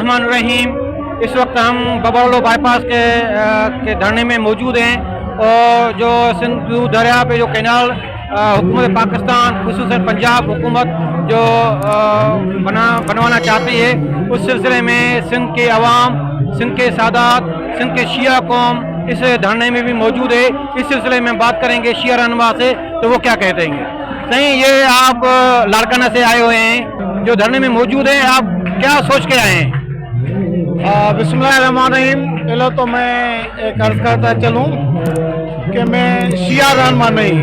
बिस्मिल्लाहिर्रहमानिर्रहीम। इस वक्त हम बबरलो बाईपास के धरने में मौजूद हैं और जो सिंधु दरिया पे जो कैनाल हुकूमत पाकिस्तान खुसूसन पंजाब हुकूमत जो बनवाना चाहती है, उस सिलसिले में सिंध के अवाम, सिंध के सादात, सिंध के शिया कौम इस धरने में भी मौजूद है। इस सिलसिले में बात करेंगे शिया रहनुमा से, तो वो क्या कहते हैं। नहीं, ये आप लाड़काना से आए हुए हैं, जो धरने में मौजूद है, आप क्या सोच के आए हैं। बिस्मिल्लाहिर्रहमानिर्रहीम। पहले तो मैं एक अर्ज करता चलूँ कि मैं शिया रहनुमा नहीं,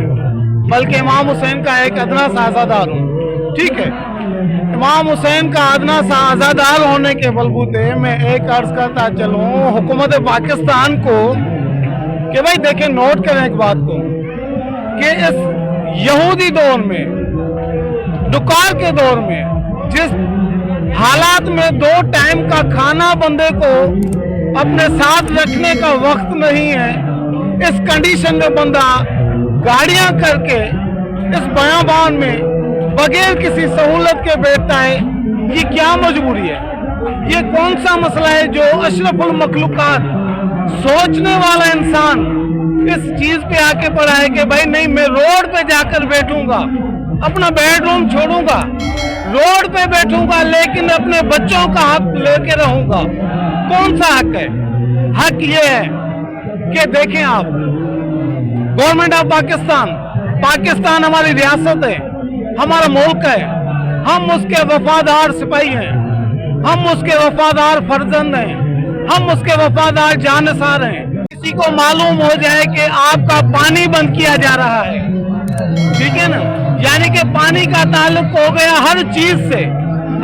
बल्कि इमाम हुसैन का एक अदना सा आज़ादार हूँ। ठीक है, इमाम हुसैन का अदना सा आज़ादार होने के बलबूते मैं एक अर्ज करता चलूँ हुकूमत पाकिस्तान को कि भाई देखें, नोट करें एक बात को कि इस यहूदी दौर में, दुकान के दौर में, जिस हालात में 2 टाइम का खाना बंदे को अपने साथ रखने का वक्त नहीं है, इस कंडीशन में बंदा गाड़ियां करके इस बयाबान में बगैर किसी सहूलत के बैठता है, ये क्या मजबूरी है। ये कौन सा मसला है जो अशरफुल मखलूकात सोचने वाला इंसान इस चीज पे आके पड़ा है कि भाई नहीं, मैं रोड पे जाकर बैठूंगा, अपना बेडरूम छोड़ूंगा, रोड पे बैठूंगा, लेकिन अपने बच्चों का हक लेके रहूंगा। कौन सा हक है। हक ये है कि देखें आप, गवर्नमेंट ऑफ पाकिस्तान हमारी रियासत है, हमारा मुल्क है, हम उसके वफादार सिपाही हैं, हम उसके वफादार फर्जंद हैं, हम उसके वफादार जानसार हैं। किसी को मालूम हो जाए कि आपका पानी बंद किया जा रहा है, ठीक है ना, यानी कि पानी का ताल्लुक हो गया हर चीज से।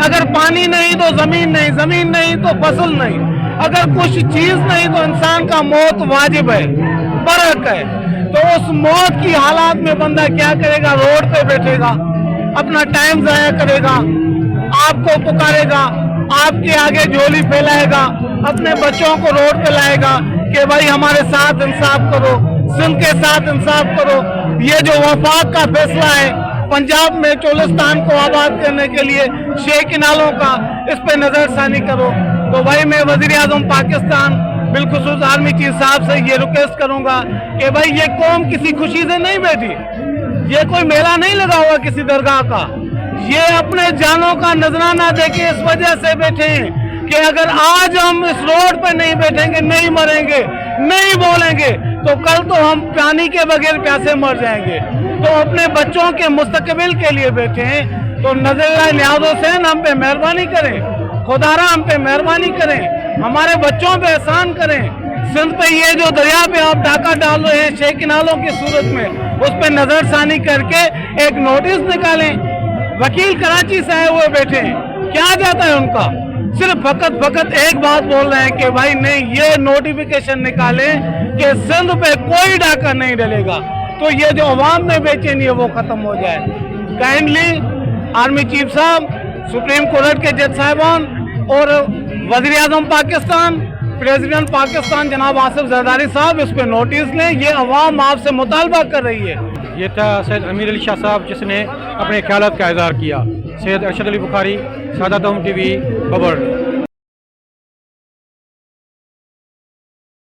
अगर पानी नहीं तो जमीन नहीं, जमीन नहीं तो फसल नहीं, अगर कुछ चीज नहीं तो इंसान का मौत वाजिब है, बरक है। तो उस मौत की हालात में बंदा क्या करेगा, रोड पे बैठेगा, अपना टाइम जाया करेगा, आपको पुकारेगा, आपके आगे झोली फैलाएगा, अपने बच्चों को रोड पे लाएगा कि भाई हमारे साथ इंसाफ करो, सिंध के साथ इंसाफ करो। ये जो वफाक का फैसला है पंजाब में चोलिस्तान को आबाद करने के लिए 6 किनालों का, इस पे नजरसानी करो। तो भाई मैं वजीर आजम पाकिस्तान बिलखुसूस आर्मी चीफ साहब से ये रिक्वेस्ट करूंगा कि भाई ये कौम किसी खुशी से नहीं बैठी, ये कोई मेला नहीं लगा हुआ किसी दरगाह का, ये अपने जानों का नजराना देके इस वजह से बैठे हैं कि अगर आज हम इस रोड पे नहीं बैठेंगे, नहीं मरेंगे, नहीं बोलेंगे, तो कल तो हम पानी के बगैर प्यासे मर जाएंगे। तो अपने बच्चों के मुस्तकबिल के लिए बैठे हैं। तो नजर न्याज हुसैन हम पे मेहरबानी करें, खुदारा हम पे मेहरबानी करें, हमारे बच्चों पे एहसान करें। सिंध पे ये जो दरिया पे आप डाका डाल रहे हैं 6 किनालों की सूरत में, उस पे नजरसानी करके एक नोटिस निकालें। वकील कराची से आए हुए बैठे हैं, क्या जाता है उनका, सिर्फ फकत एक बात बोल रहे हैं कि भाई नहीं, ये नोटिफिकेशन निकालें कि सिंध पे कोई डाका नहीं डलेगा, तो ये जो अवाम में बेचैनी है वो खत्म हो जाए। काइंडली आर्मी चीफ साहब, सुप्रीम कोर्ट के जज साहिबान और वजीर आजम पाकिस्तान, प्रेसिडेंट पाकिस्तान जनाब आसिफ जरदारी साहब, इस पे नोटिस लें, ये अवाम आपसे मुतालबा कर रही है। ये था सैयद अमीर अली शाह साहब, जिसने अपने ख्यालात का इज़हार किया। सैयद अरशद अली बुखारी, सादात होम TV, बबर।